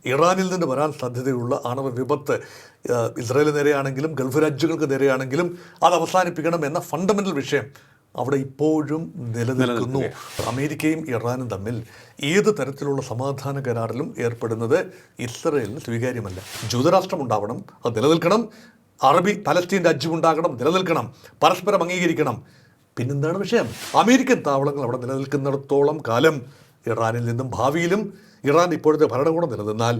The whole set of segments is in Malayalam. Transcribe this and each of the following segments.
ഇറാനിൽ നിന്ന് വരാൻ സാധ്യതയുള്ള ആണവ വിപത്ത് ഇസ്രായേലിന് നേരെയാണെങ്കിലും ഗൾഫ് രാജ്യങ്ങൾക്ക് നേരെയാണെങ്കിലും അത് അവസാനിപ്പിക്കണം എന്ന ഫണ്ടമെൻ്റൽ വിഷയം അവിടെ ഇപ്പോഴും നിലനിൽക്കുന്നു. അമേരിക്കയും ഇറാനും തമ്മിൽ ഏത് തരത്തിലുള്ള സമാധാന കരാറിലും ഏർപ്പെടുന്നത് ഇസ്രായേലിന് സ്വീകാര്യമല്ല. ജൂതരാഷ്ട്രം ഉണ്ടാവണം, അത് നിലനിൽക്കണം. അറബി പലസ്തീൻ രാജ്യം ഉണ്ടാകണം, നിലനിൽക്കണം. പരസ്പരം അംഗീകരിക്കണം. പിന്നെന്താണ് വിഷയം? അമേരിക്കൻ താവളങ്ങൾ അവിടെ നിലനിൽക്കുന്നിടത്തോളം കാലം ഇറാനിൽ നിന്നും ഭാവിയിലും ഇറാൻ ഇപ്പോഴത്തെ ഭരണകൂടം നിലനിന്നാൽ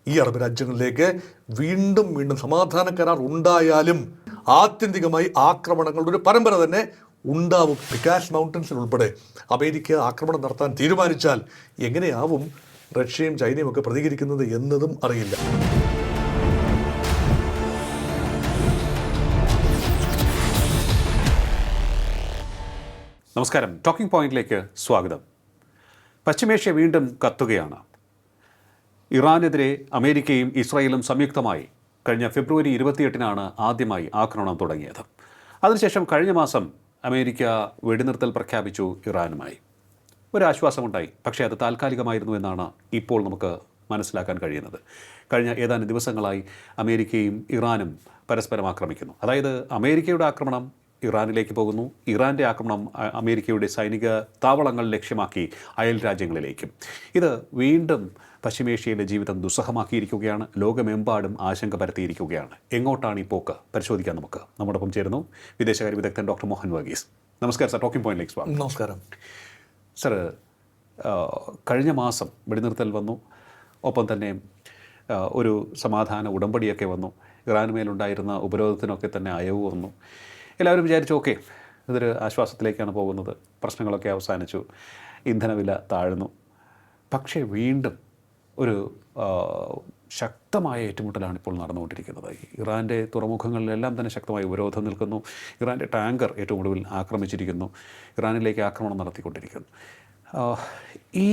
ഈ അറബ് രാജ്യങ്ങളിലേക്ക് വീണ്ടും വീണ്ടും സമാധാന കരാർ ഉണ്ടായാലും ആത്യന്തികമായി ആക്രമണങ്ങളുടെ ഒരു പരമ്പര തന്നെ ഉണ്ടാവും. പിക്കാസ് മൗണ്ടൻസിൽ ഉൾപ്പെടെ അമേരിക്ക ആക്രമണം നടത്താൻ തീരുമാനിച്ചാൽ എങ്ങനെയാവും റഷ്യയും ചൈനയും ഒക്കെ പ്രതികരിക്കുന്നത് എന്നതും അറിയില്ല. നമസ്കാരം. ടോക്കിംഗ് പോയിന്റിലേക്ക് സ്വാഗതം. പശ്ചിമേഷ്യ വീണ്ടും കത്തുകയാണ്. ഇറാനെതിരെ അമേരിക്കയും ഇസ്രായേലും സംയുക്തമായി കഴിഞ്ഞ ഫെബ്രുവരി 28-നാണ് ആദ്യമായി ആക്രമണം തുടങ്ങിയത്. അതിനുശേഷം കഴിഞ്ഞ മാസം അമേരിക്ക വെടിനിർത്തൽ പ്രഖ്യാപിച്ചു ഇറാനുമായി. ഒരാശ്വാസമുണ്ടായി. പക്ഷേ അത് താൽക്കാലികമായിരുന്നു എന്നാണ് ഇപ്പോൾ നമുക്ക് മനസ്സിലാക്കാൻ കഴിയുന്നത്. കഴിഞ്ഞ ഏതാനും ദിവസങ്ങളായി അമേരിക്കയും ഇറാനും പരസ്പരം ആക്രമിക്കുന്നു. അതായത് അമേരിക്കയുടെ ആക്രമണം ഇറാനിലേക്ക് പോകുന്നു, ഇറാൻ്റെ ആക്രമണം അമേരിക്കയുടെ സൈനിക താവളങ്ങൾ ലക്ഷ്യമാക്കി അയൽ രാജ്യങ്ങളിലേക്കും. ഇത് വീണ്ടും പശ്ചിമേഷ്യയിലെ ജീവിതം ദുസ്സഹമാക്കിയിരിക്കുകയാണ്. ലോകമെമ്പാടും ആശങ്ക പരത്തിയിരിക്കുകയാണ്. എങ്ങോട്ടാണ് ഈ പോക്ക്? പരിശോധിക്കാൻ നമ്മോടൊപ്പം ചേരുന്നു വിദേശകാര്യ വിദഗ്ധൻ ഡോക്ടർ മോഹൻ വർഗീസ്. നമസ്കാരം സർ, ടോക്കിംഗ് പോയിന്റിലേക്ക് സ്വാഗതം. നമസ്കാരം സർ. കഴിഞ്ഞ മാസം വെടിനിർത്തൽ വന്നു, ഒപ്പം തന്നെ ഒരു സമാധാന ഉടമ്പടിയൊക്കെ വന്നു. ഇറാനുമേലുണ്ടായിരുന്ന ഉപരോധത്തിനൊക്കെ തന്നെ അയവ് വന്നു. എല്ലാവരും വിചാരിച്ചു ഓക്കെ, ഇതൊരു ആശ്വാസത്തിലേക്കാണ് പോകുന്നത്, പ്രശ്നങ്ങളൊക്കെ അവസാനിച്ചു, ഇന്ധനവില താഴ്ന്നു. പക്ഷേ വീണ്ടും ഒരു ശക്തമായ ഏറ്റുമുട്ടലാണ് ഇപ്പോൾ നടന്നുകൊണ്ടിരിക്കുന്നത്. ഇറാൻ്റെ തുറമുഖങ്ങളിലെല്ലാം തന്നെ ശക്തമായ ഉപരോധം നിൽക്കുന്നു. ഇറാൻ്റെ ടാങ്കർ ഏറ്റവും ഒടുവിൽ ആക്രമിച്ചിരിക്കുന്നു. ഇറാനിലേക്ക് ആക്രമണം നടത്തിക്കൊണ്ടിരിക്കുന്നു. ഈ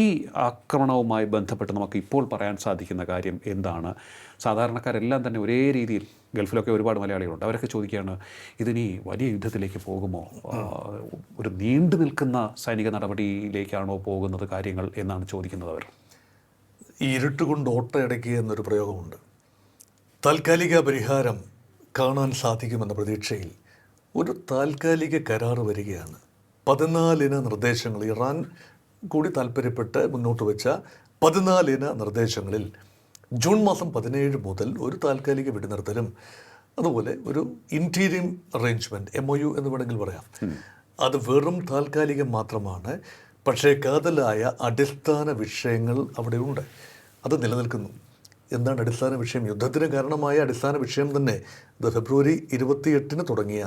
ആക്രമണവുമായി ബന്ധപ്പെട്ട് നമുക്ക് ഇപ്പോൾ പറയാൻ സാധിക്കുന്ന കാര്യം എന്താണ്? സാധാരണക്കാരെല്ലാം തന്നെ ഒരേ രീതിയിൽ, ഗൾഫിലൊക്കെ ഒരുപാട് മലയാളികളുണ്ട്, അവരൊക്കെ ചോദിക്കുകയാണ്, ഇതിനി വലിയ യുദ്ധത്തിലേക്ക് പോകുമോ? ഒരു നീണ്ടു നിൽക്കുന്ന സൈനിക നടപടിയിലേക്കാണോ പോകുന്നത് കാര്യങ്ങൾ എന്നാണ് ചോദിക്കുന്നത് അവർ. ഈ ഇരുട്ടുകൊണ്ട് ഓട്ടയടയ്ക്കുക എന്നൊരു പ്രയോഗമുണ്ട്. താൽക്കാലിക പരിഹാരം കാണാൻ സാധിക്കുമെന്ന പ്രതീക്ഷയിൽ ഒരു താൽക്കാലിക കരാർ വരികയാണ്. 14 ഇന നിർദ്ദേശങ്ങൾ, ഇറാൻ കൂടി താല്പര്യപ്പെട്ട് മുന്നോട്ട് വെച്ച 14 ഇന നിർദ്ദേശങ്ങളിൽ ജൂൺ മാസം 17 മുതൽ ഒരു താൽക്കാലിക വെടിനിർത്തലും അതുപോലെ ഒരു ഇൻറ്റീരിയം അറേഞ്ച്മെൻറ്റ് MOU എന്ന് വേണമെങ്കിൽ പറയാം. അത് വെറും താൽക്കാലികം മാത്രമാണ്. പക്ഷേ കാതലായ അടിസ്ഥാന വിഷയങ്ങൾ അവിടെയുണ്ട്, അത് നിലനിൽക്കുന്നു. എന്താണ് അടിസ്ഥാന വിഷയം? യുദ്ധത്തിന് കാരണമായ അടിസ്ഥാന വിഷയം തന്നെ ഇത് ഫെബ്രുവരി 28-ന് തുടങ്ങിയ,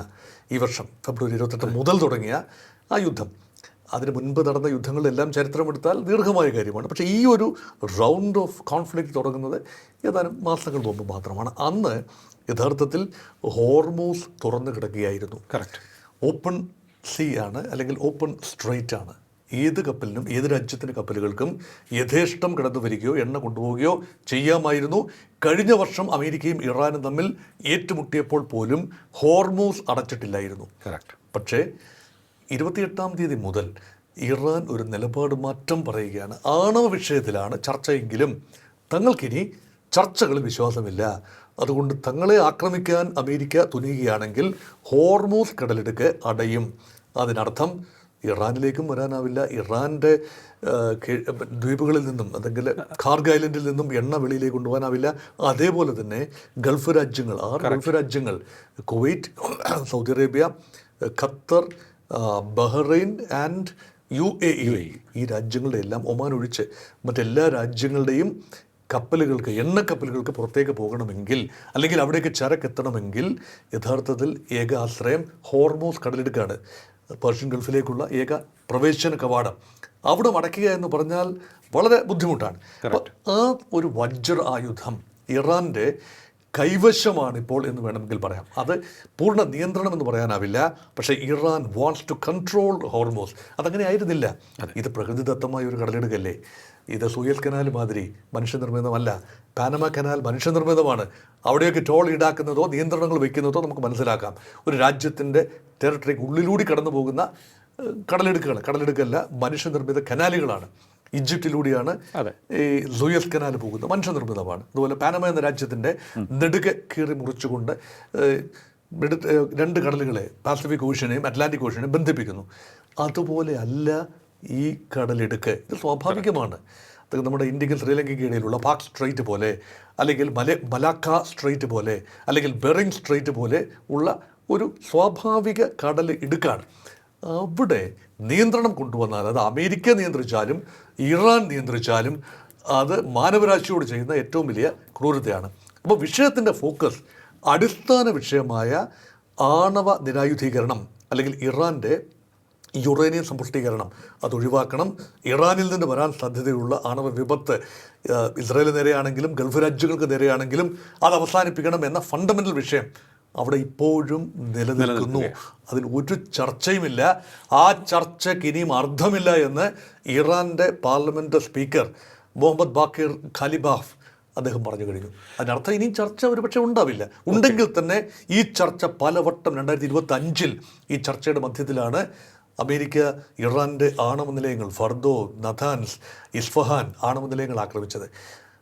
ഈ വർഷം ഫെബ്രുവരി 28 മുതൽ തുടങ്ങിയ ആ യുദ്ധം. അതിന് മുൻപ് നടന്ന യുദ്ധങ്ങളെല്ലാം ചരിത്രമെടുത്താൽ ദീർഘമായ കാര്യമാണ്. പക്ഷേ ഈ ഒരു റൗണ്ട് ഓഫ് കോൺഫ്ലിക്റ്റ് തുടങ്ങുന്നത് ഏതാനും മാസങ്ങൾ മുമ്പ് മാത്രമാണ്. അന്ന് യഥാർത്ഥത്തിൽ ഹോർമൂസ് തുറന്നു കിടക്കുകയായിരുന്നു. കറക്റ്റ്. ഓപ്പൺ സീ ആണ്, അല്ലെങ്കിൽ ഓപ്പൺ സ്ട്രെയിറ്റ് ആണ്. ഏത് കപ്പലിനും, ഏത് രാജ്യത്തിൻ്റെ കപ്പലുകൾക്കും യഥേഷ്ടം കടന്നു വരികയോ എണ്ണ കൊണ്ടുപോവുകയോ ചെയ്യാമായിരുന്നു. കഴിഞ്ഞ വർഷം അമേരിക്കയും ഇറാനും തമ്മിൽ ഏറ്റുമുട്ടിയപ്പോൾ പോലും ഹോർമൂസ് അടച്ചിട്ടില്ലായിരുന്നു. കറക്റ്റ്. പക്ഷേ 28-ാം തീയതി മുതൽ ഇറാൻ ഒരു നിലപാട് മാറ്റം പറയുകയാണ്. ആണവ വിഷയത്തിലാണ് ചർച്ചയെങ്കിലും തങ്ങൾക്കിനി ചർച്ചകളിൽ വിശ്വാസമില്ല. അതുകൊണ്ട് തങ്ങളെ ആക്രമിക്കാൻ അമേരിക്ക തുനിയുകയാണെങ്കിൽ ഹോർമൂസ് കടലിടുക്ക് അടയും. അതിനർത്ഥം ഇറാനിലേക്കും വരാനാവില്ല, ഇറാൻ്റെ ദ്വീപുകളിൽ നിന്നും അല്ലെങ്കിൽ കാർഗ് ഐലൻഡിൽ നിന്നും എണ്ണ വെളിയിലേക്ക് കൊണ്ടുപോകാനാവില്ല. അതേപോലെ തന്നെ ഗൾഫ് രാജ്യങ്ങൾ, 6 ഗൾഫ് രാജ്യങ്ങൾ, Kuwait, Saudi Arabia, Qatar, Bahrain and UAE, ഈ രാജ്യങ്ങളുടെ എല്ലാം, ഒമാൻ ഒഴിച്ച് മറ്റെല്ലാ രാജ്യങ്ങളുടെയും കപ്പലുകൾക്ക്, എണ്ണക്കപ്പലുകൾക്ക് പുറത്തേക്ക് പോകണമെങ്കിൽ, അല്ലെങ്കിൽ അവിടേക്ക് ചരക്കെത്തണമെങ്കിൽ യഥാർത്ഥത്തിൽ ഏക ആശ്രയം ഹോർമൂസ് കടലിടുക്കാണ്. പേർഷ്യൻ ഗൾഫിലേക്കുള്ള ഏക പ്രവേശന കവാടം അവിടെ അടയ്ക്കുക എന്ന് പറഞ്ഞാൽ വളരെ ബുദ്ധിമുട്ടാണ്. ആ ഒരു വജ്ര ആയുധം ഇറാൻ്റെ കൈവശമാണിപ്പോൾ എന്ന് വേണമെങ്കിൽ പറയാം. അത് പൂർണ്ണ നിയന്ത്രണം എന്ന് പറയാനാവില്ല. പക്ഷേ Iran wants to control Hormuz. അതങ്ങനെ ആയിരുന്നില്ല. ഇത് പ്രകൃതിദത്തമായ ഒരു കടലിടുകല്ലേ. ഇത് സൂയസ് കനാൽ മാതിരി മനുഷ്യനിർമ്മിതമല്ല. Panama canal മനുഷ്യനിർമ്മിതമാണ്. അവിടെയൊക്കെ ടോൾ ഈടാക്കുന്നതോ നിയന്ത്രണങ്ങൾ വയ്ക്കുന്നതോ നമുക്ക് മനസ്സിലാക്കാം. ഒരു രാജ്യത്തിൻ്റെ ടെറിട്ടറിക്ക് ഉള്ളിലൂടെ കടന്നു പോകുന്ന കടലിടുക്കല്ല, മനുഷ്യനിർമ്മിത കനാലുകളാണ്. ഈജിപ്തിലൂടെയാണ് അതെ. ഈ സൂയസ് കനാൽ പോകുന്നത്, മനുഷ്യനിർമ്മിതമാണ്. അതുപോലെ പാനമ എന്ന രാജ്യത്തിൻ്റെ നെടുകെ കീറി മുറിച്ചുകൊണ്ട് രണ്ട് കടലുകളെ, പാസഫിക് ഓഷ്യനെയും അറ്റ്ലാന്റിക് ഓഷ്യനെയും ബന്ധിപ്പിക്കുന്നു. അതുപോലെ അല്ല ഈ കടലിടുക്ക്. ഇത് സ്വാഭാവികമാണ്. അത് നമ്മുടെ ഇന്ത്യക്കും ശ്രീലങ്കയ്ക്ക് ഇടയിലുള്ള പാക് സ്ട്രെയിറ്റ് പോലെ, അല്ലെങ്കിൽ മലാക്ക സ്ട്രെയിറ്റ് പോലെ, അല്ലെങ്കിൽ ബെറിങ് സ്ട്രെയിറ്റ് പോലെ ഉള്ള ഒരു സ്വാഭാവിക കടൽ ഇടുക്കാണ്. അവിടെ നിയന്ത്രണം കൊണ്ടുവന്നാൽ, അത് അമേരിക്ക നിയന്ത്രിച്ചാലും ഇറാൻ നിയന്ത്രിച്ചാലും, അത് മാനവരാശിയോട് ചെയ്യുന്ന ഏറ്റവും വലിയ ക്രൂരതയാണ്. അപ്പോൾ വിഷയത്തിൻ്റെ ഫോക്കസ് അടിസ്ഥാന വിഷയമായ ആണവ നിരായുധീകരണം, അല്ലെങ്കിൽ ഇറാൻ്റെ യുറേനിയം സമ്പുഷ്ടീകരണം അത് ഒഴിവാക്കണം. ഇറാനിൽ നിന്ന് വരാൻ സാധ്യതയുള്ള ആണവ വിപത്ത് ഇസ്രായേലിന് നേരെയാണെങ്കിലും ഗൾഫ് രാജ്യങ്ങൾക്ക് നേരെയാണെങ്കിലും അത് അവസാനിപ്പിക്കണം എന്ന ഫണ്ടമെൻ്റൽ വിഷയം അവിടെ ഇപ്പോഴും നിലനിൽക്കുന്നു. അതിൽ ഒരു ചർച്ചയുമില്ല. ആ ചർച്ചയ്ക്ക് ഇനിയും അർത്ഥമില്ല എന്ന് ഇറാൻ്റെ parliament speaker Mohammad Baqir Ghalibaf അദ്ദേഹം പറഞ്ഞു കഴിഞ്ഞു. അതിനർത്ഥം ഇനിയും ചർച്ച ഒരുപക്ഷെ ഉണ്ടാവില്ല. ഉണ്ടെങ്കിൽ തന്നെ ഈ ചർച്ച പലവട്ടം 2025 ഈ ചർച്ചയുടെ മധ്യത്തിലാണ് അമേരിക്ക ഇറാൻ്റെ ആണവ നിലയങ്ങൾ, ഫർദോ, നഥാൻസ്, ഇസ്ഫഹാൻ ആണവ നിലയങ്ങൾ ആക്രമിച്ചത്.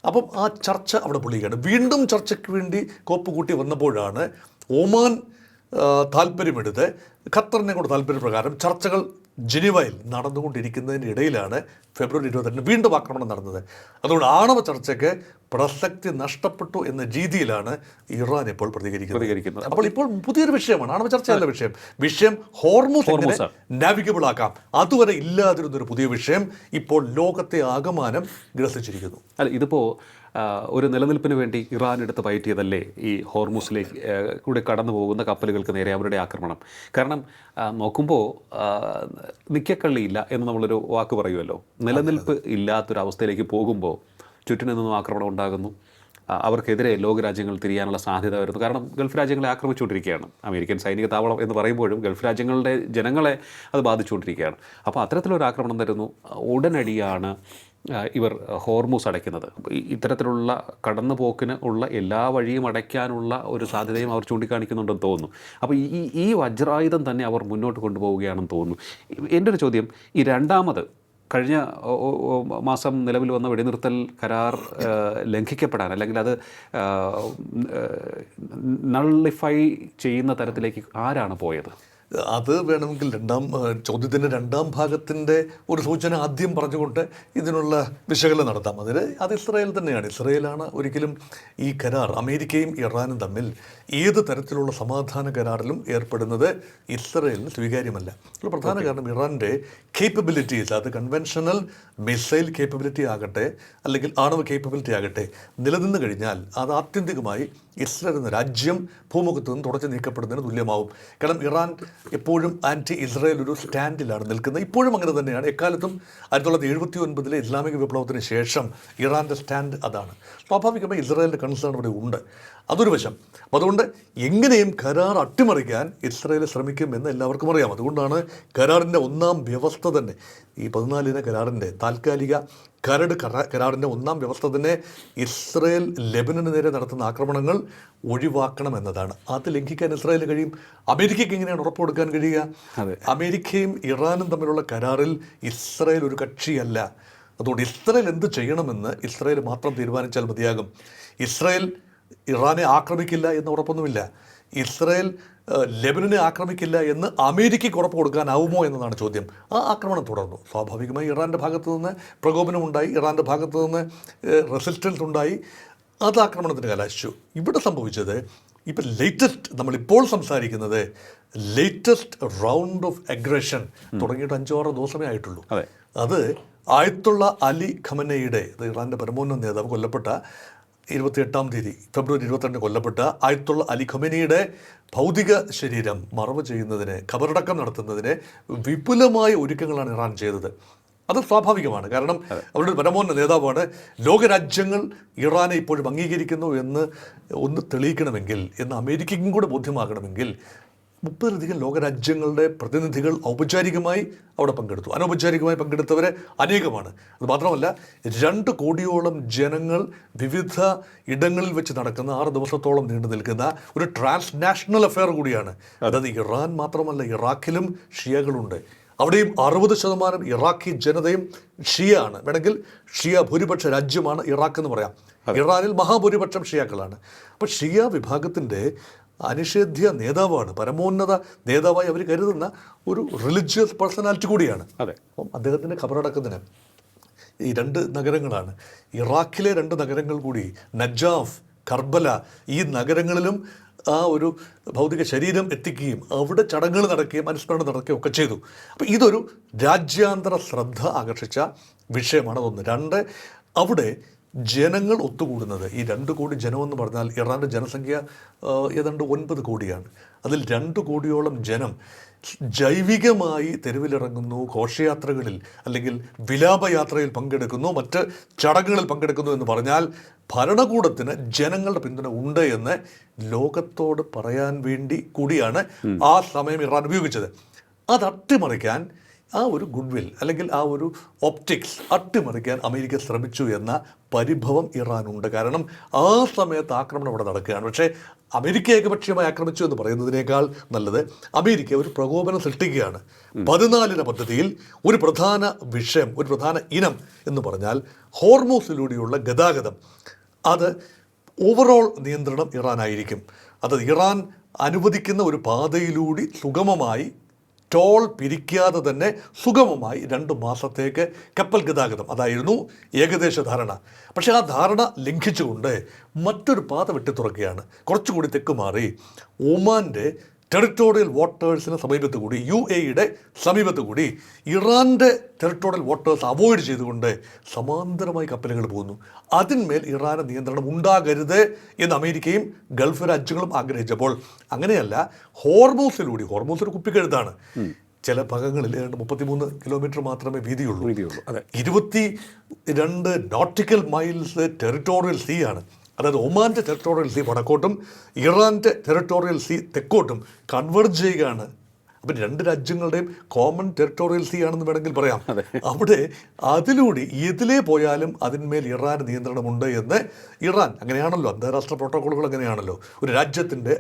അപ്പം ആ ചർച്ച അവിടെ പൊളിയുകയാണ്. വീണ്ടും ചർച്ചയ്ക്ക് വേണ്ടി കോപ്പ് കൂട്ടി വന്നപ്പോഴാണ് ഒമാൻ താല്പര്യമെടുത്ത് ഖത്തറിനെ കൊണ്ട് താല്പര്യപ്രകാരം ചർച്ചകൾ ജനീവയിൽ നടന്നുകൊണ്ടിരിക്കുന്നതിൻ്റെ ഇടയിലാണ് ഫെബ്രുവരി 22 വീണ്ടും ആക്രമണം നടന്നത്. അതുകൊണ്ട് ആണവ ചർച്ചയ്ക്ക് പ്രസക്തി നഷ്ടപ്പെട്ടു എന്ന രീതിയിലാണ് ഇറാൻ ഇപ്പോൾ പ്രതികരിക്കുന്നത്. അപ്പോൾ ഇപ്പോൾ പുതിയൊരു വിഷയമാണ്, ആണവ ചർച്ചയല്ല വിഷയം ഹോർമൂസ് നാവിഗബിൾ ആക്കാം. അതുവരെ ഇല്ലാതിരുന്നൊരു പുതിയ വിഷയം ഇപ്പോൾ ലോകത്തെ ആകമാനം ഗ്രസിച്ചിരിക്കുന്നു. അല്ല, ഇതിപ്പോൾ ഒരു നിലനിൽപ്പിന് വേണ്ടി ഇറാൻ എടുത്ത് പയറ്റിയതല്ലേ ഈ ഹോർമൂസിലേക്ക് കൂടെ കടന്നു പോകുന്ന കപ്പലുകൾക്ക് നേരെ അവരുടെ ആക്രമണം? കാരണം നോക്കുമ്പോൾ നിക്കക്കള്ളിയില്ല എന്ന് നമ്മളൊരു വാക്ക് പറയുമല്ലോ. നിലനിൽപ്പ് ഇല്ലാത്തൊരവസ്ഥയിലേക്ക് പോകുമ്പോൾ ചുറ്റിനു നിന്നും ആക്രമണം ഉണ്ടാകുന്നു. അവർക്കെതിരെ ലോകരാജ്യങ്ങൾ തിരിയാനുള്ള സാധ്യത വരുന്നു. കാരണം ഗൾഫ് രാജ്യങ്ങളെ ആക്രമിച്ചുകൊണ്ടിരിക്കുകയാണ്. അമേരിക്കൻ സൈനിക താവളം എന്ന് പറയുമ്പോഴും ഗൾഫ് രാജ്യങ്ങളുടെ ജനങ്ങളെ അത് ബാധിച്ചുകൊണ്ടിരിക്കുകയാണ്. അപ്പോൾ അത്തരത്തിലൊരു ആക്രമണം തരുന്നു. ഉടനടിയാണ് ഇവർ ഹോർമൂസ് അടയ്ക്കുന്നത്. ഇത്തരത്തിലുള്ള കടന്നുപോക്കിന് ഉള്ള എല്ലാ വഴിയും അടയ്ക്കാനുള്ള ഒരു സാധ്യതയും അവർ ചൂണ്ടിക്കാണിക്കുന്നുണ്ടെന്ന് തോന്നുന്നു. അപ്പോൾ ഈ വജ്രായുധം തന്നെ അവർ മുന്നോട്ട് കൊണ്ടുപോവുകയാണെന്ന് തോന്നുന്നു. എൻ്റെ ഒരു ചോദ്യം, ഈ രണ്ടാമത് കഴിഞ്ഞ മാസം നിലവിൽ വന്ന വെടിനിർത്തൽ കരാർ ലംഘിക്കപ്പെടാൻ, അല്ലെങ്കിൽ അത് നള്ളിഫൈ ചെയ്യുന്ന തരത്തിലേക്ക് ആരാണ് പോയത്? അത് വേണമെങ്കിൽ ചോദ്യത്തിൻ്റെ രണ്ടാം ഭാഗത്തിൻ്റെ ഒരു സൂചന ആദ്യം പറഞ്ഞുകൊണ്ട് ഇതിനുള്ള വിശകലനം നടത്താം. അത് ഇസ്രായേൽ തന്നെയാണ്. ഇസ്രായേലാണ് ഒരിക്കലും ഈ കരാർ, അമേരിക്കയും ഇറാനും തമ്മിൽ ഏത് തരത്തിലുള്ള സമാധാന കരാറിലും ഏർപ്പെടുന്നത് ഇസ്രായേലിന് സ്വീകാര്യമല്ല. ഒരു പ്രധാന കാരണം ഇറാൻ്റെ കേപ്പബിലിറ്റീസ്, അത് കൺവെൻഷണൽ മിസൈൽ കേപ്പബിലിറ്റി ആകട്ടെ അല്ലെങ്കിൽ ആണവ കേപ്പബിലിറ്റി ആകട്ടെ, നിലനിന്ന് കഴിഞ്ഞാൽ അത് ആത്യന്തികമായി ഇസ്രായേൽ എന്ന രാജ്യം ഭൂമുഖത്ത് നിന്ന് തുടച്ചു നീക്കപ്പെടുന്നതിന് തുല്യമാവും. കാരണം ഇറാൻ എപ്പോഴും ആൻറ്റി ഇസ്രായേൽ ഒരു സ്റ്റാൻഡിലാണ് നിൽക്കുന്നത്. ഇപ്പോഴും അങ്ങനെ തന്നെയാണ്. എക്കാലത്തും 1979 ഇസ്ലാമിക വിപ്ലവത്തിന് ശേഷം ഇറാൻ്റെ സ്റ്റാൻഡ് അതാണ്. സ്വാഭാവികമായി ഇസ്രായേലിൻ്റെ കൺസേൺ അവിടെ ഉണ്ട്. അതൊരു വശം. അപ്പം അതുകൊണ്ട് എങ്ങനെയും കരാർ അട്ടിമറിക്കാൻ ഇസ്രായേൽ ശ്രമിക്കും എന്ന് എല്ലാവർക്കും അറിയാം. അതുകൊണ്ടാണ് കരാറിൻ്റെ ഒന്നാം വ്യവസ്ഥ തന്നെ, ഈ 14 കരാറിൻ്റെ താൽക്കാലിക കരാറിൻ്റെ ഒന്നാം വ്യവസ്ഥ തന്നെ ഇസ്രായേൽ ലെബനന് നേരെ നടത്തുന്ന ആക്രമണങ്ങൾ ഒഴിവാക്കണം എന്നതാണ്. അത് ലംഘിക്കാൻ ഇസ്രായേലിന് കഴിയും. അമേരിക്കയ്ക്ക് എങ്ങനെയാണ് ഉറപ്പ് കൊടുക്കാൻ കഴിയുക? അമേരിക്കയും ഇറാനും തമ്മിലുള്ള കരാറിൽ ഇസ്രായേൽ ഒരു കക്ഷിയല്ല. അതുകൊണ്ട് ഇസ്രായേൽ എന്ത് ചെയ്യണമെന്ന് ഇസ്രായേൽ മാത്രം തീരുമാനിച്ചാൽ മതിയാകും. ഇസ്രായേൽ ഇറാനെ ആക്രമിക്കില്ല എന്ന് ഉറപ്പൊന്നുമില്ല. ഇസ്രായേൽ ലെബനനെ ആക്രമിക്കില്ല എന്ന് അമേരിക്കയ്ക്ക് ഉറപ്പ് കൊടുക്കാനാവുമോ എന്നതാണ് ചോദ്യം. ആ ആക്രമണം തുടർന്നു. സ്വാഭാവികമായി ഇറാൻ്റെ ഭാഗത്തു നിന്ന് പ്രകോപനമുണ്ടായി, ഇറാൻ്റെ ഭാഗത്തു നിന്ന് റെസിസ്റ്റൻസ് ഉണ്ടായി. അത് ആക്രമണത്തിന് കലാശിച്ചു. ഇവിടെ സംഭവിച്ചത് ഇപ്പം നമ്മളിപ്പോൾ സംസാരിക്കുന്നത് ലേറ്റസ്റ്റ് റൗണ്ട് ഓഫ് അഗ്രഷൻ തുടങ്ങിയിട്ട് 5-6 ദിവസമേ ആയിട്ടുള്ളൂ. അത് ആയത്തുള്ള അലി ഖമനയുടെ, ഇറാൻ്റെ പരമോന്നത നേതാവ്, കൊല്ലപ്പെട്ട 28-ാം തീയതി ഫെബ്രുവരി 22 കൊല്ലപ്പെട്ട ആയത്തുള്ള അലി ഖമേനിയുടെ ഭൗതിക ശരീരം മറവ് ചെയ്യുന്നതിന്, ഖബറടക്കം നടത്തുന്നതിന് വിപുലമായ ഒരുക്കങ്ങളാണ് ഇറാൻ ചെയ്തത്. അത് സ്വാഭാവികമാണ്. കാരണം അവരുടെ പരമോന്നത നേതാവാണ്. ലോകരാജ്യങ്ങൾ ഇറാനെ ഇപ്പോഴും അംഗീകരിക്കുന്നു എന്ന് ഒന്ന് തെളിയിക്കണമെങ്കിൽ, എന്ന് അമേരിക്കയ്ക്കും കൂടെ ബോധ്യമാകണമെങ്കിൽ 30-ലധികം ലോകരാജ്യങ്ങളുടെ പ്രതിനിധികൾ ഔപചാരികമായി അവിടെ പങ്കെടുത്തു. അനൗപചാരികമായി പങ്കെടുത്തവരെ അനേകമാണ്. അത് മാത്രമല്ല 2 കോടിയോളം ജനങ്ങൾ വിവിധ ഇടങ്ങളിൽ വെച്ച് നടക്കുന്ന 6 ദിവസത്തോളം നീണ്ടു നിൽക്കുന്ന ഒരു ട്രാൻസ്നാഷണൽ അഫെയർ കൂടിയാണ്. അതായത് ഇറാൻ മാത്രമല്ല, ഇറാഖിലും ഷിയകളുണ്ട്. അവിടെയും 60% ഇറാഖി ജനതയും ഷിയാണ്. വേണമെങ്കിൽ ഷിയ ഭൂരിപക്ഷ രാജ്യമാണ് ഇറാഖ് എന്ന് പറയാം. ഇറാനിൽ മഹാഭൂരിപക്ഷം ഷിയാക്കളാണ്. അപ്പോൾ ഷിയ വിഭാഗത്തിൻ്റെ അനിഷേധ്യ നേതാവാണ്, പരമോന്നത നേതാവായി അവർ കരുതുന്ന ഒരു റിലിജിയസ് പേഴ്സണാലിറ്റി കൂടിയാണ്. അപ്പം അദ്ദേഹത്തിൻ്റെ ഖബറടക്കത്തിന് ഈ 2 നഗരങ്ങളാണ്, ഇറാഖിലെ 2 നഗരങ്ങൾ കൂടി, നജാഫ്, കർബല, ഈ നഗരങ്ങളിലും ആ ഒരു ഭൗതിക ശരീരം എത്തിക്കുകയും അവിടെ ചടങ്ങുകൾ നടക്കുകയും അനുസ്മരണം നടക്കുകയും ഒക്കെ ചെയ്തു. അപ്പോൾ ഇതൊരു രാജ്യാന്തര ശ്രദ്ധ ആകർഷിച്ച വിഷയമാണ്. 1. 2, അവിടെ ജനങ്ങൾ ഒത്തുകൂടുന്നത്, ഈ 2 കോടി ജനമെന്ന് പറഞ്ഞാൽ ഇറാൻ്റെ ജനസംഖ്യ ഏതാണ്ട് 9 കോടിയാണ്. അതിൽ 2 കോടിയോളം ജനം ജൈവികമായി തെരുവിലിറങ്ങുന്നു, ഘോഷയാത്രകളിൽ അല്ലെങ്കിൽ വിലാപയാത്രയിൽ പങ്കെടുക്കുന്നു, മറ്റ് ചടങ്ങുകളിൽ പങ്കെടുക്കുന്നു എന്ന് പറഞ്ഞാൽ ഭരണകൂടത്തിന് ജനങ്ങളുടെ പിന്തുണ ഉണ്ട് എന്ന് ലോകത്തോട് പറയാൻ വേണ്ടി കൂടിയാണ് ആ സമയം ഇറാൻ ഉപയോഗിച്ചത്. അത് അട്ടിമറിക്കാൻ, ആ ഒരു ഗുഡ്വിൽ അല്ലെങ്കിൽ ആ ഒരു ഒപ്റ്റിക്സ് അട്ടിമറിക്കാൻ അമേരിക്ക ശ്രമിച്ചു എന്ന പരിഭവം ഇറാനുണ്ട്. കാരണം ആ സമയത്ത് ആക്രമണം അവിടെ നടക്കുകയാണ്. പക്ഷേ അമേരിക്ക ഏകപക്ഷീയമായി ആക്രമിച്ചു എന്ന് പറയുന്നതിനേക്കാൾ നല്ലത് അമേരിക്ക ഒരു പ്രകോപനം സൃഷ്ടിക്കുകയാണ്. 14 പദ്ധതിയിൽ ഒരു പ്രധാന വിഷയം, ഒരു പ്രധാന ഇനം എന്ന് പറഞ്ഞാൽ ഹോർമൂസിലൂടെയുള്ള ഗതാഗതം. അത് ഓവറോൾ നിയന്ത്രണം ഇറാനായിരിക്കും. അത് ഇറാൻ അനുവദിക്കുന്ന ഒരു പാതയിലൂടെ സുഗമമായി, ടോൾ പിരിക്കാതെ തന്നെ സുഗമമായി 2 മാസത്തേക്ക് കപ്പൽ ഗതാഗതം, അതായിരുന്നു ഏകദേശ ധാരണ. പക്ഷേ ആ ധാരണ ലംഘിച്ചുകൊണ്ട് മറ്റൊരു പാത വെട്ടിത്തുറക്കുകയാണ്. കുറച്ചുകൂടി തെക്ക് മാറി ഒമാൻ്റെ ടെറിട്ടോറിയൽ വാട്ടേഴ്സിന് സമീപത്ത് കൂടി, UAE-യുടെ സമീപത്ത് കൂടി ഇറാൻ്റെ ടെറിട്ടോറിയൽ വാട്ടേഴ്സ് അവോയ്ഡ് ചെയ്തുകൊണ്ട് സമാന്തരമായി കപ്പലുകൾ പോകുന്നു. അതിന്മേൽ ഇറാന് നിയന്ത്രണം ഉണ്ടാകരുത് എന്ന് അമേരിക്കയും ഗൾഫ് രാജ്യങ്ങളും ആഗ്രഹിച്ചപ്പോൾ അങ്ങനെയല്ല, ഹോർമൂസിലൂടെ, ഹോർമൂസ് ഒരു കുപ്പിക്കഴുത്താണ്, ചില ഭാഗങ്ങളിൽ 33 കിലോമീറ്റർ മാത്രമേ വീതിയുള്ളൂ. 22 നോട്ടിക്കൽ മൈൽസ് ടെറിട്ടോറിയൽ സീ ആണ്. അതായത് ഒമാൻ്റെ ടെറിട്ടോറിയൽ സീ വടക്കോട്ടും ഇറാൻ്റെ ടെറിട്ടോറിയൽ സീ തെക്കോട്ടും കൺവേർജ് ചെയ്യുകയാണ്. അപ്പം 2 രാജ്യങ്ങളുടെയും കോമൺ ടെറിട്ടോറിയൽ സീ ആണെന്ന് വേണമെങ്കിൽ പറയാം. അവിടെ അതിലൂടെ ഇതിലേ പോയാലും അതിന്മേൽ ഇറാൻ നിയന്ത്രണമുണ്ട് എന്ന് ഇറാൻ, അങ്ങനെയാണല്ലോ അന്താരാഷ്ട്ര പ്രോട്ടോക്കോളുകൾ, അങ്ങനെയാണല്ലോ ഒരു രാജ്യത്തിൻ്റെ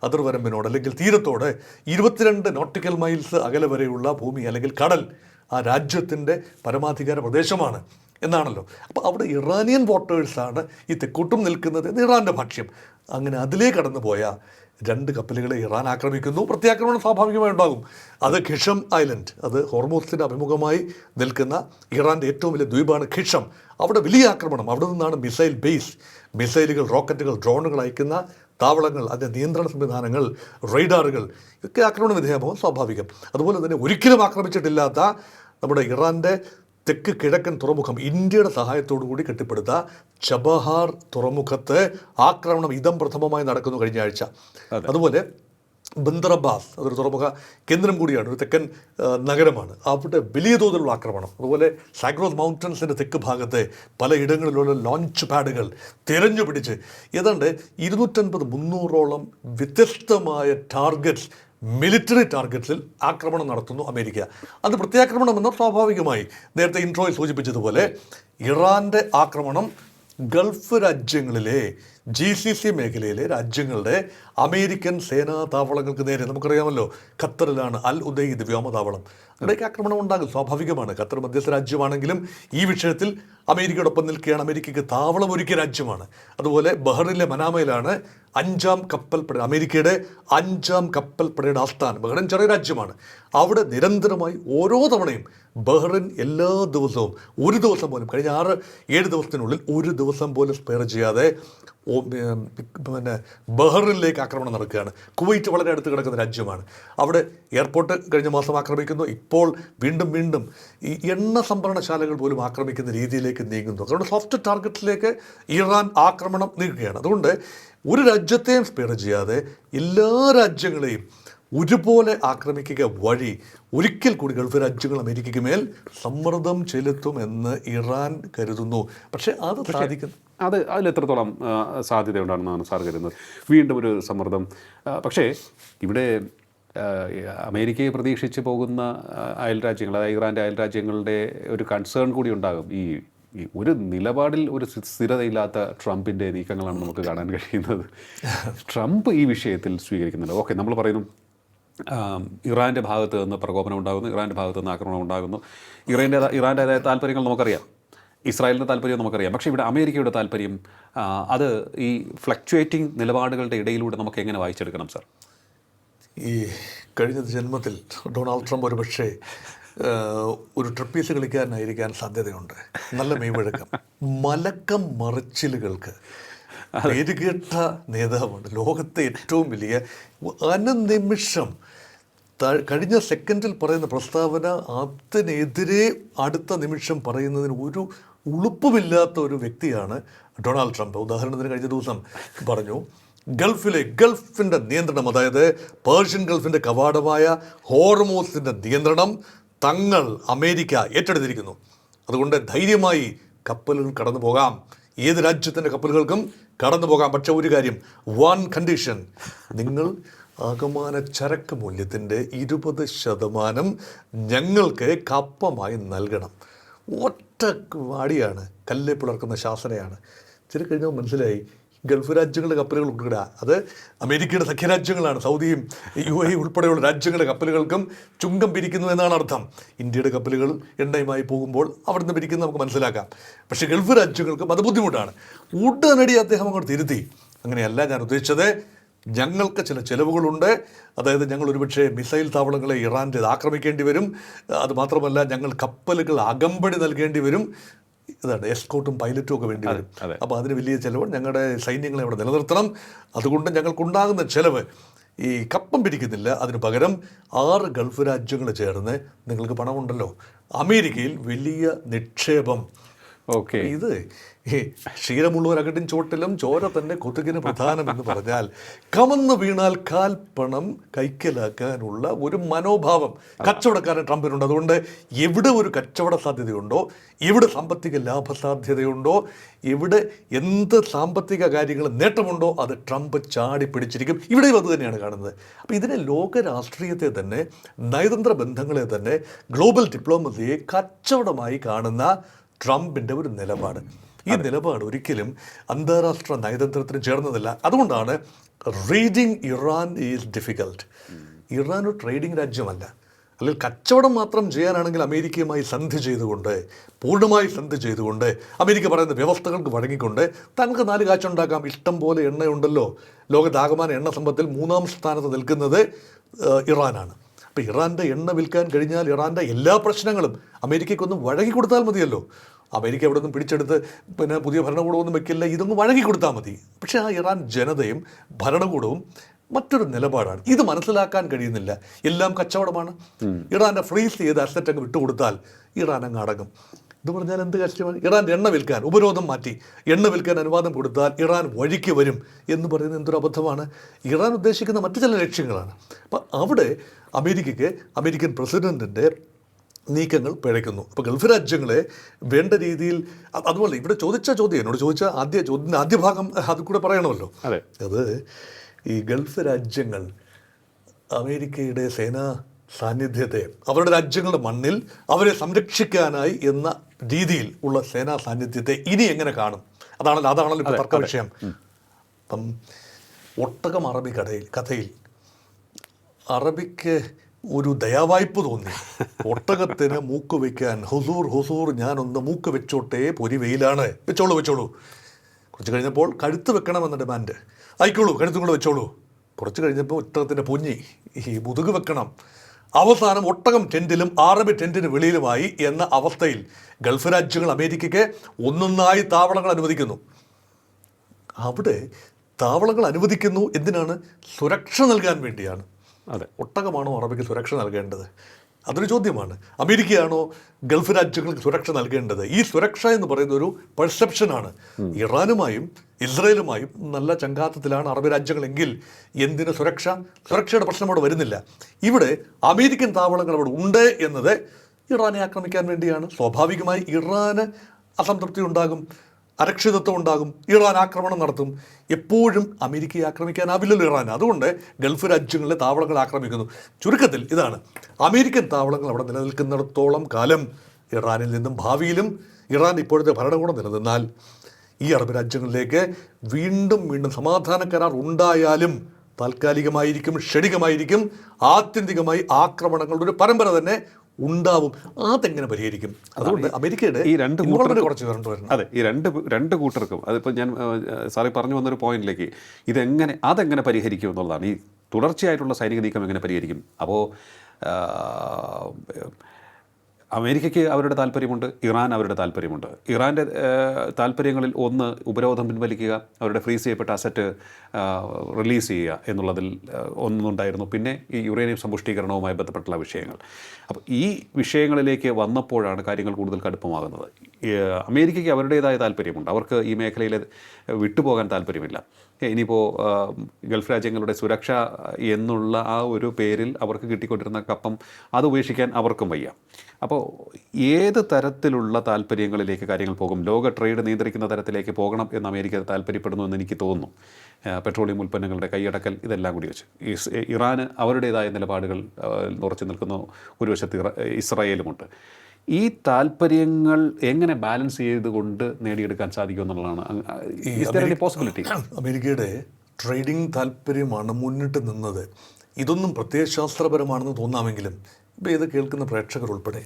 അതിർവരമ്പിനോട് അല്ലെങ്കിൽ തീരത്തോട് 22 നോട്ടിക്കൽ മൈൽസ് അകലെ വരെയുള്ള ഭൂമി അല്ലെങ്കിൽ കടൽ ആ രാജ്യത്തിൻ്റെ പരമാധികാര പ്രദേശമാണ് എന്നാണല്ലോ. അപ്പോൾ അവിടെ ഇറാനിയൻ വാട്ടേഴ്സാണ് ഈ തെക്കോട്ടും നിൽക്കുന്നത് എന്ന് ഇറാൻ്റെ ഭാഷ്യം. അങ്ങനെ അതിലേ കടന്നു പോയ 2 കപ്പലുകളെ ഇറാൻ ആക്രമിക്കുന്നു. പ്രത്യാക്രമണം സ്വാഭാവികമായി ഉണ്ടാകും. അത് ഖിഷം ഐലൻഡ്, അത് ഹോർമൂസിൻ്റെ അഭിമുഖമായി നിൽക്കുന്ന ഇറാൻ്റെ ഏറ്റവും വലിയ ദ്വീപാണ് ഖിഷം. അവിടെ വലിയ ആക്രമണം, അവിടെ നിന്നാണ് മിസൈൽ ബേസ്, മിസൈലുകൾ, റോക്കറ്റുകൾ, ഡ്രോണുകൾ അയക്കുന്ന താവളങ്ങൾ, അതിൻ്റെ നിയന്ത്രണ സംവിധാനങ്ങൾ, റേഡാറുകൾ ഒക്കെ ആക്രമണ വിധേയമാവും, സ്വാഭാവികം. അതുപോലെ തന്നെ ഒരിക്കലും ആക്രമിച്ചിട്ടില്ലാത്ത നമ്മുടെ ഇറാൻ്റെ തെക്ക് കിഴക്കൻ തുറമുഖം ഇന്ത്യയുടെ സഹായത്തോടു കൂടി കെട്ടിപ്പടുത്ത ചബഹാർ തുറമുഖത്ത് ആക്രമണം പ്രഥമമായി നടക്കുന്നു കഴിഞ്ഞ ആഴ്ച. അതുപോലെ ബന്ദർ അബ്ബാസ്, അതൊരു തുറമുഖ കേന്ദ്രം കൂടിയാണ്, ഒരു തെക്കൻ നഗരമാണ്. അവിടെ വലിയ തോതിലുള്ള ആക്രമണം. അതുപോലെ സാഗ്രോസ് മൗണ്ടൻസിൻ്റെ തെക്ക് ഭാഗത്തെ പലയിടങ്ങളിലുള്ള ലോഞ്ച് പാഡുകൾ തിരഞ്ഞു പിടിച്ച് ഏതാണ്ട് 250-300ഓളം വ്യത്യസ്തമായ ടാർഗറ്റ്സ്, മിലിറ്ററി ടാർഗറ്റ്സിൽ ആക്രമണം നടത്തുന്നു അമേരിക്ക. അത് പ്രത്യാക്രമണമെന്ന് സ്വാഭാവികമായി നേരത്തെ ഇൻട്രോയിൽ സൂചിപ്പിച്ചതുപോലെ ഇറാൻ്റെ ആക്രമണം ഗൾഫ് രാജ്യങ്ങളിലെ GCC മേഖലയിലെ രാജ്യങ്ങളുടെ അമേരിക്കൻ സേനാ താവളങ്ങൾക്ക് നേരെ, നമുക്കറിയാമല്ലോ ഖത്തറിലാണ് അൽ ഉദയ്ദ് വ്യോമതാവളം, അവിടേക്ക് ആക്രമണം ഉണ്ടാകും, സ്വാഭാവികമാണ്. ഖത്തർ മധ്യസ്ഥ രാജ്യമാണെങ്കിലും ഈ വിഷയത്തിൽ അമേരിക്കയോടൊപ്പം നിൽക്കുകയാണ്, അമേരിക്കയ്ക്ക് താവളം ഒരുക്കിയ രാജ്യമാണ്. അതുപോലെ ബഹ്റിനിലെ മനാമയിലാണ് 5ാം കപ്പൽപ്പട, അമേരിക്കയുടെ 5ാം കപ്പൽപ്പടയുടെ ആസ്ഥാനം. ബഹ്റിൻ ചെറിയ രാജ്യമാണ്. അവിടെ നിരന്തരമായി ഓരോ തവണയും ബഹ്റിൻ എല്ലാ ദിവസവും, ഒരു ദിവസം പോലും, കഴിഞ്ഞ 6-7 ദിവസത്തിനുള്ളിൽ ഒരു ദിവസം പോലും സ്പെയർ ചെയ്യാതെ ബഹ്റിനിലേക്ക് ആക്രമണം നടക്കുകയാണ്. കുവൈറ്റ് വളരെ അടുത്ത് കിടക്കുന്ന രാജ്യമാണ്. അവിടെ എയർപോർട്ട് കഴിഞ്ഞ മാസം ആക്രമിക്കുന്നു. ഇപ്പോൾ വീണ്ടും ഈ എണ്ണ സംഭരണശാലകൾ പോലും ആക്രമിക്കുന്ന രീതിയിലേക്ക് നീങ്ങുന്നു. അതുകൊണ്ട് സോഫ്റ്റ് ടാർഗറ്റ്സിലേക്ക് ഇറാൻ ആക്രമണം നീങ്ങുകയാണ്. അതുകൊണ്ട് ഒരു രാജ്യത്തെയും സ്പെയർ ചെയ്യാതെ എല്ലാ രാജ്യങ്ങളെയും ഒരുപോലെ ആക്രമിക്കുക വഴി ഒരിക്കൽ കൂടി ഗൾഫ് രാജ്യങ്ങൾ അമേരിക്കയ്ക്ക് മേൽ സമ്മർദ്ദം ചെലുത്തുമെന്ന് ഇറാൻ കരുതുന്നു. പക്ഷേ അത് സാധിക്കുന്നു, അതിലെത്രത്തോളം സാധ്യതയുണ്ടാണെന്നാണ് സാർ കരുതുന്നത്? വീണ്ടും ഒരു സമ്മർദ്ദം. പക്ഷേ ഇവിടെ അമേരിക്കയെ പ്രതീക്ഷിച്ച് പോകുന്ന അയൽ രാജ്യങ്ങൾ, അതായത് ഇറാൻ്റെ അയൽ രാജ്യങ്ങളുടെ ഒരു കൺസേൺ കൂടി ഉണ്ടാകും. ഈ ഒരു നിലപാടിൽ ഒരു സ്ഥിരതയില്ലാത്ത ട്രംപിൻ്റെ നീക്കങ്ങളാണ് നമുക്ക് കാണാൻ കഴിയുന്നത്. ട്രംപ് ഈ വിഷയത്തിൽ സ്വീകരിക്കുന്നുണ്ട്. ഓക്കെ, നമ്മൾ പറയുന്നു ഇറാൻ്റെ ഭാഗത്ത് നിന്ന് പ്രകോപനം ഉണ്ടാകുന്നു, ഇറാൻ്റെ ഭാഗത്ത് നിന്ന് ആക്രമണം ഉണ്ടാകുന്നു. ഇറാൻ്റേതായ താല്പര്യങ്ങൾ നമുക്കറിയാം, ഇസ്രായേലിൻ്റെ താല്പര്യം നമുക്കറിയാം. പക്ഷേ ഇവിടെ അമേരിക്കയുടെ താല്പര്യം അത് ഈ ഫ്ലക്ച്വേറ്റിംഗ് നിലപാടുകളുടെ ഇടയിലൂടെ നമുക്ക് എങ്ങനെ വായിച്ചെടുക്കണം സർ? ഈ കഴിഞ്ഞ ജന്മത്തിൽ ഡൊണാൾഡ് ട്രംപ് ഒരുപക്ഷെ ഒരു ട്രിപ്പീസ് കളിക്കാരനായിരിക്കാൻ സാധ്യതയുണ്ട്. നല്ല മെയ്വഴക്കം, മലക്കം മറിച്ചിലുകൾക്ക് പേരുകേട്ട നേതാവുണ്ട്. ലോകത്തെ ഏറ്റവും വലിയ അനുനിമിഷം കഴിഞ്ഞ സെക്കൻഡിൽ പറയുന്ന പ്രസ്താവന അതിനെതിരെ അടുത്ത നിമിഷം പറയുന്നതിന് ഒരു ഉളുപ്പുമില്ലാത്ത ഒരു വ്യക്തിയാണ് ഡൊണാൾഡ് ട്രംപ്. ഉദാഹരണത്തിന് കഴിഞ്ഞ ദിവസം പറഞ്ഞു, ഗൾഫിൻ്റെ നിയന്ത്രണം, അതായത് പേർഷ്യൻ ഗൾഫിൻ്റെ കവാടമായ ഹോർമൂസിൻ്റെ നിയന്ത്രണം തങ്ങൾ അമേരിക്ക ഏറ്റെടുത്തിരിക്കുന്നു. അതുകൊണ്ട് ധൈര്യമായി കപ്പലുകൾ കടന്നു പോകാം, ഏത് രാജ്യത്തിൻ്റെ കപ്പലുകൾക്കും കടന്നു പോകാം. പക്ഷെ ഒരു കാര്യം, വൺ കണ്ടീഷൻ, നിങ്ങൾ ആകമാന ചരക്ക് മൂല്യത്തിൻ്റെ 20% ഞങ്ങൾക്ക് കപ്പമായി നൽകണം. ഒറ്റ വാടിയാണ്, കല്ലെ പിളർക്കുന്ന ശാസനയാണ്. ചില കഴിഞ്ഞാൽ മനസ്സിലായി ഗൾഫ് രാജ്യങ്ങളുടെ കപ്പലുകൾ ഉൾപ്പെടെ, അത് അമേരിക്കയുടെ സഖ്യരാജ്യങ്ങളാണ്. സൗദിയും UAE ഉൾപ്പെടെയുള്ള രാജ്യങ്ങളുടെ കപ്പലുകൾക്കും ചുങ്കം പിരിക്കുന്നു എന്നാണ് അർത്ഥം. ഇന്ത്യയുടെ കപ്പലുകൾ എണ്ണയുമായി പോകുമ്പോൾ അവിടുന്ന് പിരിക്കുന്നത് നമുക്ക് മനസ്സിലാക്കാം. പക്ഷേ ഗൾഫ് രാജ്യങ്ങൾക്കും അത് ബുദ്ധിമുട്ടാണ്. ഉടനടി അദ്ദേഹം അങ്ങോട്ട് തിരുത്തി, അങ്ങനെയല്ല ഞാൻ ഉദ്ദേശിച്ചത്, ഞങ്ങൾക്ക് ചില ചിലവുകളുണ്ട്. അതായത് ഞങ്ങൾ ഒരുപക്ഷെ മിസൈൽ താവളങ്ങളെ ഇറാൻ്റെ ആക്രമിക്കേണ്ടി വരും. അതുമാത്രമല്ല, ഞങ്ങൾ കപ്പലുകൾ അകമ്പടി നൽകേണ്ടി വരും. ഇതാണ് എസ്കോട്ടും പൈലറ്റും ഒക്കെ വേണ്ടി വരും. അപ്പോൾ അതിന് വലിയ ചിലവ്, ഞങ്ങളുടെ സൈന്യങ്ങളെ അവിടെ നിലനിർത്തണം. അതുകൊണ്ട് ഞങ്ങൾക്കുണ്ടാകുന്ന ചിലവ് ഈ കപ്പം പിരിക്കുന്നില്ല, അതിന് പകരം 6 ഗൾഫ് രാജ്യങ്ങൾ ചേർന്ന്, നിങ്ങൾക്ക് പണമുണ്ടല്ലോ, അമേരിക്കയിൽ വലിയ നിക്ഷേപം. ഓക്കെ, ഇത് ഈ ക്ഷീരമുള്ളവരകട്ടിൻ ചോട്ടിലും ചോര തന്നെ കൊതുകിന് പ്രധാനം എന്ന് പറഞ്ഞാൽ, കമന്ന് വീണാൽ കാൽപ്പണം കൈക്കലാക്കാനുള്ള ഒരു മനോഭാവം കച്ചവടക്കാരൻ ട്രംപിനുണ്ട്. അതുകൊണ്ട് എവിടെ ഒരു കച്ചവട സാധ്യതയുണ്ടോ, എവിടെ സാമ്പത്തിക ലാഭസാധ്യതയുണ്ടോ, എവിടെ എന്ത് സാമ്പത്തിക കാര്യങ്ങൾ നേട്ടമുണ്ടോ, അത് ട്രംപ് ചാടി പിടിച്ചിരിക്കും. ഇവിടെയും അത് തന്നെയാണ് കാണുന്നത്. അപ്പോൾ ഇതിനെ ലോക രാഷ്ട്രീയത്തെ തന്നെ, നയതന്ത്ര ബന്ധങ്ങളെ തന്നെ, ഗ്ലോബൽ ഡിപ്ലോമസിയെ കച്ചവടമായി കാണുന്ന ട്രംപിൻ്റെ ഒരു നിലപാട്, ഈ നിലപാട് ഒരിക്കലും അന്താരാഷ്ട്ര നയതന്ത്രത്തിന് ചേർന്നതല്ല. അതുകൊണ്ടാണ് reading Iran is difficult. Iran ഒരു ട്രേഡിംഗ് രാജ്യമല്ല. അല്ലെങ്കിൽ കച്ചവടം മാത്രം ചെയ്യാനാണെങ്കിൽ അമേരിക്കയുമായി സന്ധി ചെയ്തുകൊണ്ട്, പൂർണ്ണമായി സന്ധി ചെയ്തുകൊണ്ട്, അമേരിക്ക പറയുന്ന വ്യവസ്ഥകൾക്ക് വഴങ്ങിക്കൊണ്ട് തങ്ങൾക്ക് 4 കാച്ചുണ്ടാക്കാം. ഇഷ്ടം പോലെ എണ്ണയുണ്ടല്ലോ. ലോകത്താകമാന എണ്ണ സമ്പത്തിൽ 3ാം സ്ഥാനത്ത് നിൽക്കുന്നത് ഇറാനാണ്. അപ്പോൾ ഇറാൻ്റെ എണ്ണ വിൽക്കാൻ കഴിഞ്ഞാൽ ഇറാൻ്റെ എല്ലാ പ്രശ്നങ്ങളും അമേരിക്കയ്ക്കൊന്നും വഴങ്ങിക്കൊടുത്താൽ മതിയല്ലോ. അമേരിക്ക അവിടെ നിന്നും പിടിച്ചെടുത്ത് പിന്നെ പുതിയ ഭരണകൂടമൊന്നും വെക്കില്ല, ഇതൊന്നും വഴങ്ങിക്കൊടുത്താൽ മതി. പക്ഷേ ആ ഇറാൻ ജനതയും ഭരണകൂടവും മറ്റൊരു നിലപാടാണ്. ഇത് മനസ്സിലാക്കാൻ കഴിയുന്നില്ല. എല്ലാം കച്ചവടമാണ്. ഇറാൻ്റെ ഫ്രീസ് ചെയ്ത് അസറ്റ് അങ്ങ് വിട്ടുകൊടുത്താൽ ഇറാൻ അങ്ങ് അടങ്ങും. ഇത് പറഞ്ഞാൽ എന്ത് കഷ്ടമാണ്. ഇറാൻ്റെ എണ്ണ വിൽക്കാൻ ഉപരോധം മാറ്റി എണ്ണ വിൽക്കാൻ അനുവാദം കൊടുത്താൽ ഇറാൻ വഴിക്ക് വരും എന്ന് പറയുന്നത് എന്തൊരു അബദ്ധമാണ്. ഇറാൻ ഉദ്ദേശിക്കുന്ന മറ്റു ചില ലക്ഷ്യങ്ങളാണ്. അപ്പം അവിടെ അമേരിക്കയ്ക്ക് അമേരിക്കൻ പ്രസിഡൻറ്റിൻ്റെ നീക്കങ്ങൾ പിഴയ്ക്കുന്നു. അപ്പോൾ ഗൾഫ് രാജ്യങ്ങളെ വേണ്ട രീതിയിൽ, അതുപോലെ ഇവിടെ ചോദിച്ച ചോദ്യം, എന്നോട് ചോദിച്ച ആദ്യ ഭാഗം അത് കൂടെ പറയണമല്ലോ. അത് ഈ ഗൾഫ് രാജ്യങ്ങൾ അമേരിക്കയുടെ സേനാ സാന്നിധ്യത്തെ, അവരുടെ രാജ്യങ്ങളുടെ മണ്ണിൽ അവരെ സംരക്ഷിക്കാനായി എന്ന രീതിയിൽ ഉള്ള സേനാ സാന്നിധ്യത്തെ ഇനി എങ്ങനെ കാണും? അതാണല്ലോ ഇപ്പോൾ തർക്ക വിഷയം. അപ്പം ഒട്ടകം അറബി കഥയിൽ അറബിക്ക് ഒരു ദയാവായ്പ് തോന്നി. ഒട്ടകത്തിന് മൂക്ക് വയ്ക്കാൻ, ഹുസൂർ ഞാനൊന്ന് മൂക്ക് വെച്ചോട്ടെ, പൊരി വെയിലാണ്, വെച്ചോളൂ. കുറച്ച് കഴിഞ്ഞപ്പോൾ കഴുത്ത് വെക്കണമെന്ന ഡിമാൻഡ്. ആയിക്കോളൂ, കഴുത്തും കൂടെ വെച്ചോളൂ. കുറച്ച് കഴിഞ്ഞപ്പോൾ ഒട്ടകത്തിൻ്റെ പൊഞ്ഞി, ഈ മുതുക് വെക്കണം. അവസാനം ഒട്ടകം ടെൻറ്റിലും അറബി ടെൻറ്റിന് വെളിയിലുമായി എന്ന അവസ്ഥയിൽ ഗൾഫ് രാജ്യങ്ങൾ അമേരിക്കയ്ക്ക് ഒന്നൊന്നായി താവളങ്ങൾ അനുവദിക്കുന്നു. അവിടെ താവളങ്ങൾ അനുവദിക്കുന്നു എന്തിനാണ്? സുരക്ഷ നൽകാൻ വേണ്ടിയാണ്. അതെ, ഒട്ടകമാണോ അറബിക്ക് സുരക്ഷ നൽകേണ്ടത്? അതൊരു ചോദ്യമാണ്. അമേരിക്കയാണോ ഗൾഫ് രാജ്യങ്ങൾക്ക് സുരക്ഷ നൽകേണ്ടത്? ഈ സുരക്ഷ എന്ന് പറയുന്ന ഒരു പെർസെപ്ഷനാണ്. ഇറാനുമായും ഇസ്രയേലുമായും നല്ല ചങ്കാത്തത്തിലാണ് അറബ് രാജ്യങ്ങളെങ്കിൽ എന്തിന് സുരക്ഷയുടെ പ്രശ്നം അവിടെ വരുന്നില്ല. ഇവിടെ അമേരിക്കൻ താവളങ്ങൾ അവിടെ ഉണ്ട് എന്നത് ഇറാനെ ആക്രമിക്കാൻ വേണ്ടിയാണ്. സ്വാഭാവികമായി ഇറാന് അസംതൃപ്തി ഉണ്ടാകും, അരക്ഷിതത്വം ഉണ്ടാകും, ഇറാൻ ആക്രമണം നടത്തും. എപ്പോഴും അമേരിക്കയെ ആക്രമിക്കാനാവില്ലല്ലോ ഇറാൻ. അതുകൊണ്ട് ഗൾഫ് രാജ്യങ്ങളിലെ താവളങ്ങൾ ആക്രമിക്കുന്നു. ചുരുക്കത്തിൽ ഇതാണ്, അമേരിക്കൻ താവളങ്ങൾ അവിടെ നിലനിൽക്കുന്നിടത്തോളം കാലം ഇറാനിൽ നിന്നും ഭാവിയിലും ഇറാൻ ഇപ്പോഴത്തെ ഭരണകൂടം നിലനിന്നാൽ ഈ അറബ് രാജ്യങ്ങളിലേക്ക് വീണ്ടും സമാധാന കരാർ ഉണ്ടായാലും താൽക്കാലികമായിരിക്കും, ക്ഷണികമായിരിക്കും, ആത്യന്തികമായി ആക്രമണങ്ങളുടെ ഒരു പരമ്പര തന്നെ ഉണ്ടാവും. അതെങ്ങനെ പരിഹരിക്കും? അതുകൊണ്ട് അമേരിക്കയുടെ ഈ രണ്ട് ഇൻവോൾവ്മെന്റ് കുറച്ച് വരണം. അതെ, ഈ രണ്ട് കൂട്ടർക്കും അതിപ്പോൾ ഞാൻ സാറി പറഞ്ഞു വന്നൊരു പോയിന്റിലേക്ക് അതെങ്ങനെ പരിഹരിക്കും എന്നുള്ളതാണ്. ഈ തുടർച്ചയായിട്ടുള്ള സൈനിക നീക്കം എങ്ങനെ പരിഹരിക്കും? അപ്പോൾ അമേരിക്കയ്ക്ക് അവരുടെ താല്പര്യമുണ്ട്, ഇറാൻ അവരുടെ താല്പര്യമുണ്ട്. ഇറാൻ്റെ താല്പര്യങ്ങളിൽ ഒന്ന് ഉപരോധം പിൻവലിക്കുക, അവരുടെ ഫ്രീസ് ചെയ്യപ്പെട്ട അസറ്റ് റിലീസ് ചെയ്യുക എന്നുള്ളതിൽ ഒന്നുണ്ടായിരുന്നു. പിന്നെ ഈ യുറേനിയം സമ്പുഷ്ടീകരണവുമായി ബന്ധപ്പെട്ടുള്ള വിഷയങ്ങൾ. അപ്പോൾ ഈ വിഷയങ്ങളിലേക്ക് വന്നപ്പോഴാണ് കാര്യങ്ങൾ കൂടുതൽ കടുപ്പമാകുന്നത്. അമേരിക്കയ്ക്ക് അവരുടേതായ താല്പര്യമുണ്ട്, അവർക്ക് ഈ മേഖലയിൽ വിട്ടുപോകാൻ താല്പര്യമില്ല. ഇനിയിപ്പോൾ ഗൾഫ് രാജ്യങ്ങളുടെ സുരക്ഷ എന്നുള്ള ആ ഒരു പേരിൽ അവർക്ക് കിട്ടിക്കൊണ്ടിരുന്ന കപ്പം അത് ഉപേക്ഷിക്കാൻ അവർക്കും വയ്യ. അപ്പോൾ ഏത് തരത്തിലുള്ള താല്പര്യങ്ങളിലേക്ക് കാര്യങ്ങൾ പോകും? ലോക ട്രേഡ് നിയന്ത്രിക്കുന്ന തരത്തിലേക്ക് പോകണം എന്ന് അമേരിക്ക താല്പര്യപ്പെടുന്നു എന്ന് എനിക്ക് തോന്നുന്നു. പെട്രോളിയം ഉൽപ്പന്നങ്ങളുടെ കൈയടക്കൽ ഇതെല്ലാം കൂടി വെച്ച് ഇറാന് അവരുടേതായ നിലപാടുകൾ ഉറച്ചു നിൽക്കുന്നു, ഒരു വശത്ത് ഇസ്രായേലുമുണ്ട്. ഈ താല്പര്യങ്ങൾ എങ്ങനെ ബാലൻസ് ചെയ്തുകൊണ്ട് നേടിയെടുക്കാൻ സാധിക്കും എന്നുള്ളതാണ് പോസിബിലിറ്റി. അമേരിക്കയുടെ ട്രേഡിംഗ് താല്പര്യമാണ് മുന്നിട്ട് നിന്നത്. ഇതൊന്നും പ്രത്യയശാസ്ത്രപരമാണെന്ന് തോന്നാമെങ്കിലും ഇപ്പോൾ ഇത് കേൾക്കുന്ന പ്രേക്ഷകർ ഉൾപ്പെടെ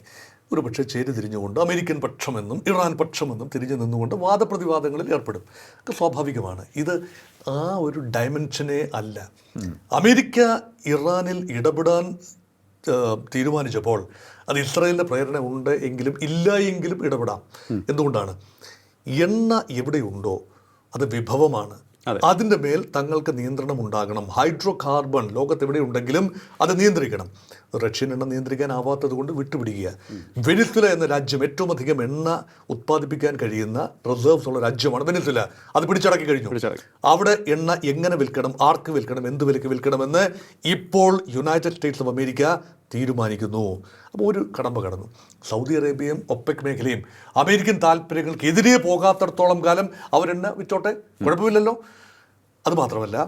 ഒരു പക്ഷേ ചേരി തിരിഞ്ഞുകൊണ്ട് അമേരിക്കൻ പക്ഷമെന്നും ഇറാൻ പക്ഷമെന്നും തിരിഞ്ഞു നിന്നുകൊണ്ട് വാദപ്രതിവാദങ്ങളിൽ ഏർപ്പെടും. ഒക്കെ സ്വാഭാവികമാണ്. ഇത് ആ ഒരു ഡയമെൻഷനെ അല്ല. അമേരിക്ക ഇറാനിൽ ഇടപെടാൻ തീരുമാനിച്ചപ്പോൾ അത് ഇസ്രായേലിൻ്റെ പ്രേരണ ഉണ്ട് എങ്കിലും ഇല്ല എങ്കിലും ഇടപെടാം. എന്തുകൊണ്ടാണ്? എണ്ണ എവിടെയുണ്ടോ അത് വിഭവമാണ്. അതിൻ്റെ മേൽ തങ്ങൾക്ക് നിയന്ത്രണം ഉണ്ടാകണം. ഹൈഡ്രോ കാർബൺ ലോകത്തെവിടെയുണ്ടെങ്കിലും അത് നിയന്ത്രിക്കണം. റഷ്യൻ എണ്ണ നിയന്ത്രിക്കാനാവാത്തത് കൊണ്ട് വിട്ടുപിടിക്കുക. വെനിസ്വല എന്ന രാജ്യം ഏറ്റവും അധികം എണ്ണ ഉത്പാദിപ്പിക്കാൻ കഴിയുന്ന റിസർവ്സ് ഉള്ള രാജ്യമാണ് വെനിസ്വല. അത് പിടിച്ചടക്കി കഴിഞ്ഞു. അവിടെ എണ്ണ എങ്ങനെ വിൽക്കണം, ആർക്ക് വിൽക്കണം, എന്ത് വിലയ്ക്ക് വിൽക്കണമെന്ന് ഇപ്പോൾ യുണൈറ്റഡ് സ്റ്റേറ്റ്സ് ഓഫ് അമേരിക്ക തീരുമാനിക്കുന്നു. അപ്പോൾ ഒരു കടമ്പ കടന്നു. സൗദി അറേബ്യയും ഒപെക് മേഖലയും അമേരിക്കൻ താല്പര്യങ്ങൾക്കെതിരെ പോകാത്തിടത്തോളം കാലം അവരെണ്ണ വിറ്റോട്ടെ, കുഴപ്പമില്ലല്ലോ. അതുമാത്രമല്ല,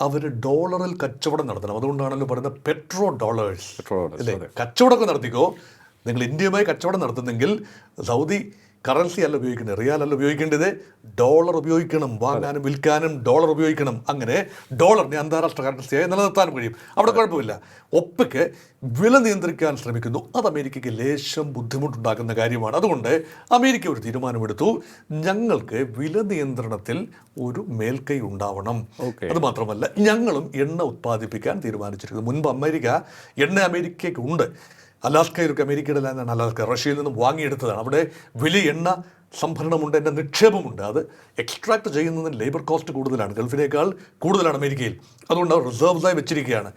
അവർ ഡോളറിൽ കച്ചവടം നടത്തണം. അതുകൊണ്ടാണല്ലോ പറയുന്നത് പെട്രോ ഡോളേഴ്സ് അല്ലേ? കച്ചവടമൊക്കെ നടത്തിക്കോ. നിങ്ങൾ ഇന്ത്യയുമായി കച്ചവടം നടത്തുന്നെങ്കിൽ സൗദി കറൻസി അല്ല ഉപയോഗിക്കേണ്ടത്, റിയാൽ അല്ല ഉപയോഗിക്കേണ്ടത്, ഡോളർ ഉപയോഗിക്കണം. വാങ്ങാനും വിൽക്കാനും ഡോളർ ഉപയോഗിക്കണം. അങ്ങനെ ഡോളറിനെ അന്താരാഷ്ട്ര കറൻസിയായി നിലനിർത്താനും കഴിയും. അവിടെ കുഴപ്പമില്ല. ഒപ്പയ്ക്ക് വില നിയന്ത്രിക്കാൻ ശ്രമിക്കുന്നു. അത് അമേരിക്കയ്ക്ക് ലേശം ബുദ്ധിമുട്ടുണ്ടാക്കുന്ന കാര്യമാണ്. അതുകൊണ്ട് അമേരിക്ക ഒരു തീരുമാനമെടുത്തു, ഞങ്ങൾക്ക് വില നിയന്ത്രണത്തിൽ ഒരു മേൽക്കൈ ഉണ്ടാവണം. അതുമാത്രമല്ല, ഞങ്ങളും എണ്ണ ഉത്പാദിപ്പിക്കാൻ തീരുമാനിച്ചിരിക്കുന്നു. മുൻപ് എണ്ണ അമേരിക്കയ്ക്ക് ഉണ്ട്. അലാസ്കയിലൊക്കെ അമേരിക്കയുടെ ലാൻഡാണ് അലാസ്ക. റഷ്യയിൽ നിന്നും വാങ്ങിയെടുത്തതാണ്. അവിടെ വലിയ എണ്ണ സംഭരണമുണ്ട്, എൻ്റെ നിക്ഷേപമുണ്ട്. അത് എക്സ്ട്രാക്ട് ചെയ്യുന്നതിന് ലേബർ കോസ്റ്റ് കൂടുതലാണ്, ഗൾഫിനേക്കാൾ കൂടുതലാണ് അമേരിക്കയിൽ. അതുകൊണ്ട് അവർ റിസർവ്സായി വെച്ചിരിക്കുകയാണ്.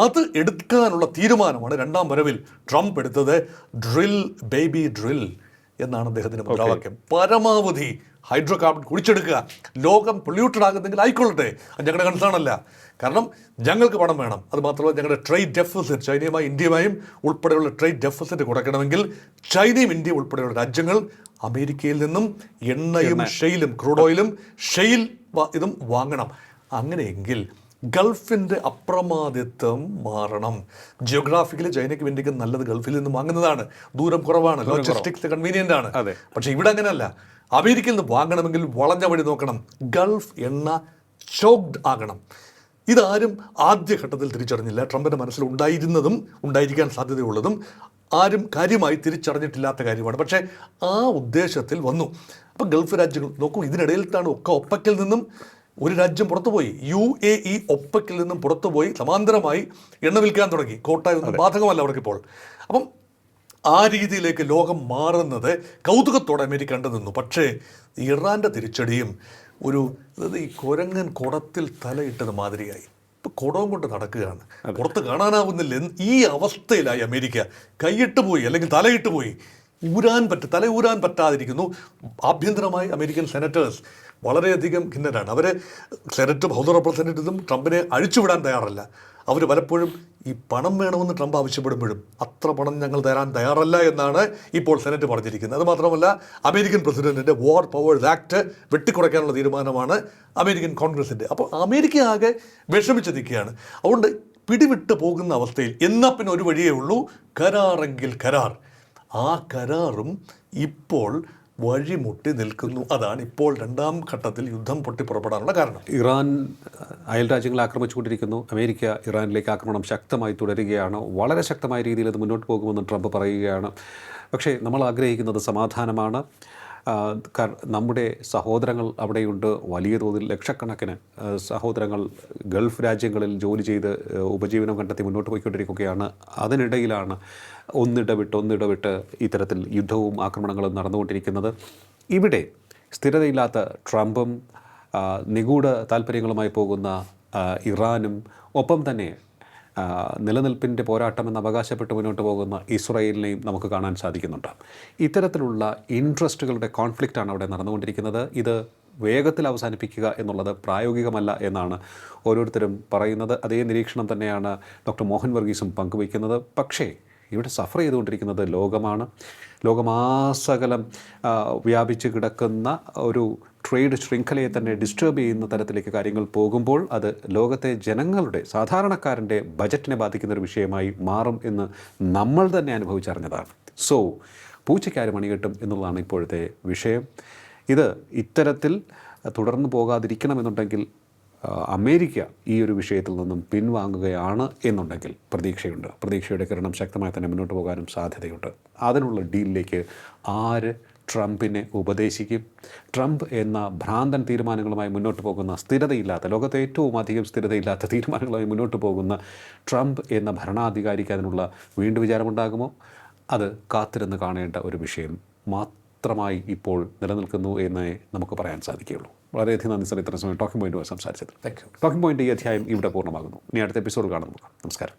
അത് എടുക്കാനുള്ള തീരുമാനമാണ് രണ്ടാം വരവിൽ ട്രംപ് എടുത്തത്. ഡ്രിൽ ബേബി ഡ്രിൽ എന്നാണ് അദ്ദേഹത്തിൻ്റെ മുദ്രാവാക്യം. പരമാവധി ഹൈഡ്രോ കാർബൺ കുഴിച്ചെടുക്കുക. ലോകം പൊല്യൂട്ടഡ് ആകുന്നെങ്കിൽ ആയിക്കൊള്ളട്ടെ, അത് ഞങ്ങളുടെ കൺസേണല്ല. കാരണം ഞങ്ങൾക്ക് പണം വേണം. അത് മാത്രമല്ല, ഞങ്ങളുടെ ട്രേഡ് ഡെഫിസിറ്റ് ചൈനയുമായും ഇന്ത്യയുമായും ഉൾപ്പെടെയുള്ള ട്രേഡ് ഡെഫിസിറ്റ് കുറയ്ക്കണമെങ്കിൽ ചൈനയും ഇന്ത്യയും ഉൾപ്പെടെയുള്ള രാജ്യങ്ങൾ അമേരിക്കയിൽ നിന്നും എണ്ണയും ഷെയിലും ക്രൂഡ് ഓയിലും ഇതും വാങ്ങണം. അങ്ങനെയെങ്കിൽ ഗൾഫിൻ്റെ അപ്രമാദിത്വം മാറണം. ജിയോഗ്രാഫിക്കലി ചൈനയ്ക്കും ഇന്ത്യക്കും നല്ലത് ഗൾഫിൽ നിന്നും വാങ്ങുന്നതാണ്. ദൂരം കുറവാണ്, ലോജിസ്റ്റിക്സ് കൺവീനിയൻ്റ് ആണ്. പക്ഷേ ഇവിടെ അങ്ങനെയല്ല. അമേരിക്കയിൽ നിന്ന് വാങ്ങണമെങ്കിൽ വളഞ്ഞ വഴി നോക്കണം. ഗൾഫ് എണ്ണ ചോക്ഡ് ആകണം. ഇതാരും ആദ്യഘട്ടത്തിൽ തിരിച്ചറിഞ്ഞില്ല. ട്രംപിൻ്റെ മനസ്സിൽ ഉണ്ടായിരുന്നതും ഉണ്ടായിരിക്കാൻ സാധ്യതയുള്ളതും ആരും കാര്യമായി തിരിച്ചറിഞ്ഞിട്ടില്ലാത്ത കാര്യമാണ്. പക്ഷേ ആ ഉദ്ദേശത്തിൽ വന്നു. അപ്പം ഗൾഫ് രാജ്യങ്ങൾ നോക്കൂ, ഇതിനിടയിലാണ് ഒക്കെ ഒപ്പക്കിൽ നിന്നും ഒരു രാജ്യം പുറത്തുപോയി. UAE ഒപ്പക്കിൽ നിന്നും പുറത്തുപോയി സമാന്തരമായി എണ്ണ വിൽക്കാൻ തുടങ്ങി. കോട്ടായൊന്നും ബാധകമല്ല അവർക്കിപ്പോൾ. അപ്പം ആ രീതിയിലേക്ക് ലോകം മാറുന്നത് കൗതുകത്തോടെ അമേരിക്ക കണ്ടു നിന്നു. പക്ഷേ ഇറാൻ്റെ തിരിച്ചടിയും ഈ കുരങ്ങൻ കുടത്തിൽ തലയിട്ടത് മാതിരിയായി. ഇപ്പം കുടവും കൊണ്ട് നടക്കുകയാണ്, പുറത്ത് കാണാനാവുന്നില്ല. ഈ അവസ്ഥയിലായി അമേരിക്ക. കൈയിട്ട് പോയി, അല്ലെങ്കിൽ തലയിട്ട് പോയി. തല ഊരാൻ പറ്റാതിരിക്കുന്നു. ആഭ്യന്തരമായി അമേരിക്കൻ സെനറ്റേഴ്സ് വളരെയധികം ഖിന്നരാണ്. അവർ സെനറ്റും ഹൗസ് ഓഫ് റെപ്രസെൻറ്റേറ്റീവ്സും ട്രംപിനെ അഴിച്ചുവിടാൻ തയ്യാറല്ല. അവർ പലപ്പോഴും ഈ പണം വേണമെന്ന് ട്രംപ് ആവശ്യപ്പെടുമ്പോഴും അത്ര പണം ഞങ്ങൾ തരാൻ തയ്യാറല്ല എന്നാണ് ഇപ്പോൾ സെനറ്റ് പറഞ്ഞിരിക്കുന്നത്. അതുമാത്രമല്ല, അമേരിക്കൻ പ്രസിഡന്റിൻ്റെ വാർ പവേഴ്സ് ആക്ട് വെട്ടിക്കുറയ്ക്കാനുള്ള തീരുമാനമാണ് അമേരിക്കൻ കോൺഗ്രസിൻ്റെ. അപ്പോൾ അമേരിക്ക ആകെ വിഷമിച്ച് നിൽക്കുകയാണ്. അതുകൊണ്ട് പിടിവിട്ട് പോകുന്ന അവസ്ഥയിൽ എന്നാൽ പിന്നെ ഒരു വഴിയേ ഉള്ളൂ, കരാറെങ്കിൽ കരാർ. ആ കരാറും ഇപ്പോൾ വഴിമുട്ടി നിൽക്കുന്നു. അതാണ് ഇപ്പോൾ രണ്ടാം ഘട്ടത്തിൽ യുദ്ധം പൊട്ടിപ്പുറപ്പെടാനുള്ള കാരണം. ഇറാൻ അയൽ രാജ്യങ്ങളെ ആക്രമിച്ചുകൊണ്ടിരിക്കുന്നു. അമേരിക്ക ഇറാനിലേക്ക് ആക്രമണം ശക്തമായി തുടരുകയാണ്. വളരെ ശക്തമായ രീതിയിൽ അത് മുന്നോട്ട് പോകുമെന്ന് ട്രംപ് പറയുകയാണ്. പക്ഷേ നമ്മൾ ആഗ്രഹിക്കുന്നത് സമാധാനമാണ്. നമ്മുടെ സഹോദരങ്ങൾ അവിടെയുണ്ട്. വലിയ തോതിൽ ലക്ഷക്കണക്കിന് സഹോദരങ്ങൾ ഗൾഫ് രാജ്യങ്ങളിൽ ജോലി ചെയ്ത് ഉപജീവനം കണ്ടെത്തി മുന്നോട്ട് പോയിക്കൊണ്ടിരിക്കുകയാണ്. അതിനിടയിലാണ് ഒന്നിടവിട്ട് ഇത്തരത്തിൽ യുദ്ധവും ആക്രമണങ്ങളും നടന്നുകൊണ്ടിരിക്കുന്നത്. ഇവിടെ സ്ഥിരതയില്ലാത്ത ട്രംപും നിഗൂഢ താല്പര്യങ്ങളുമായി പോകുന്ന ഇറാനും ഒപ്പം തന്നെ നിലനിൽപ്പിൻ്റെ പോരാട്ടമെന്ന് അവകാശപ്പെട്ട് മുന്നോട്ട് പോകുന്ന ഇസ്രായേലിനെയും നമുക്ക് കാണാൻ സാധിക്കുന്നുണ്ട്. ഇത്തരത്തിലുള്ള ഇൻട്രസ്റ്റുകളുടെ കോൺഫ്ലിക്റ്റാണ് അവിടെ നടന്നുകൊണ്ടിരിക്കുന്നത്. ഇത് വേഗത്തിൽ അവസാനിപ്പിക്കുക എന്നുള്ളത് പ്രായോഗികമല്ല എന്നാണ് ഓരോരുത്തരും പറയുന്നത്. അതേ നിരീക്ഷണം തന്നെയാണ് ഡോക്ടർ മോഹൻ വർഗീസും പങ്കുവയ്ക്കുന്നത്. പക്ഷേ ഇവിടെ സഫർ ചെയ്തുകൊണ്ടിരിക്കുന്നത് ലോകമാണ്. ലോകമാസകലം വ്യാപിച്ച് കിടക്കുന്ന ഒരു ട്രേഡ് ശൃംഖലയെ തന്നെ ഡിസ്റ്റർബ് ചെയ്യുന്ന തരത്തിലേക്ക് കാര്യങ്ങൾ പോകുമ്പോൾ അത് ലോകത്തെ ജനങ്ങളുടെ സാധാരണക്കാരൻ്റെ ബജറ്റിനെ ബാധിക്കുന്ന ഒരു വിഷയമായി മാറും എന്ന് നമ്മൾ തന്നെ അനുഭവിച്ചറിഞ്ഞതാണ്. സോ പൂച്ചയ്ക്കാര് മണി കെട്ടും എന്നുള്ളതാണ് ഇപ്പോഴത്തെ വിഷയം. ഇത് ഇത്തരത്തിൽ തുടർന്നു പോകാതിരിക്കണമെന്നുണ്ടെങ്കിൽ അമേരിക്ക ഈ ഒരു വിഷയത്തിൽ നിന്നും പിൻവാങ്ങുകയാണ് എന്നുണ്ടെങ്കിൽ പ്രതീക്ഷയുണ്ട്. പ്രതീക്ഷയുടെ കിരണം ശക്തമായി തന്നെ മുന്നോട്ട് പോകാനും സാധ്യതയുണ്ട്. അതിനുള്ള ഡീലിലേക്ക് ആര് ട്രംപിനെ ഉപദേശിക്കും? ട്രംപ് എന്ന ഭ്രാന്തൻ തീരുമാനങ്ങളുമായി മുന്നോട്ട് പോകുന്ന സ്ഥിരതയില്ലാത്ത, ലോകത്തെ ഏറ്റവും അധികം സ്ഥിരതയില്ലാത്ത തീരുമാനങ്ങളുമായി മുന്നോട്ട് പോകുന്ന ട്രംപ് എന്ന ഭരണാധികാരിക്ക് അതിനുള്ള വീണ്ടും വിചാരമുണ്ടാകുമോ? അത് കാത്തിരുന്ന് കാണേണ്ട ഒരു വിഷയം മാത്രമായി ഇപ്പോൾ നിലനിൽക്കുന്നു എന്നേ നമുക്ക് പറയാൻ സാധിക്കുകയുള്ളൂ. വളരെയധികം നന്ദി സർ, ഇത്ര സമയം ടോക്കിംഗ് പോയിന്റുമായി സംസാരിച്ചത്. Thank you. ടോക്കിംഗ് പോയിന്റ് ഈ അധ്യായം ഇവിടെ പൂർണ്ണമാകുന്നു. ഇനി അടുത്ത എപ്പിസോഡ് കാണാം. നമസ്കാരം.